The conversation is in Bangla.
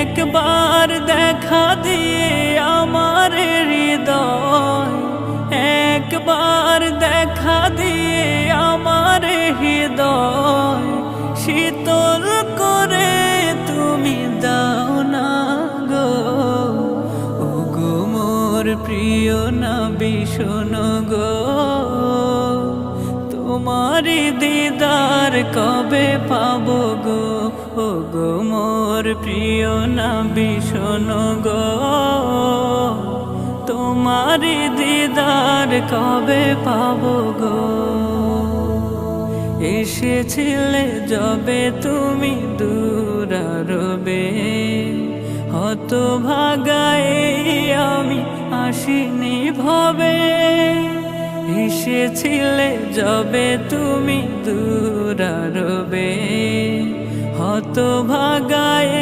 একবার দেখা দিয়ে আমার হৃদয়, একবার দেখা দিয়ে আমার হৃদয় শীতল করে তুমি দাও না গো। ওগো মোর প্রিয় নবী শোনো গো, তোমারি দিদার কবে পাবো গো। ওগো মোর প্রিয় নবী শোনো গো, তোমারি দিদার কবে পাবো গো। এসেছিলে যবে তুমি দূরারবে, হতভাগায় আমি আসিনি ভবে। এসেছিলে যবে তুমি দূরারবে, হতভাগায়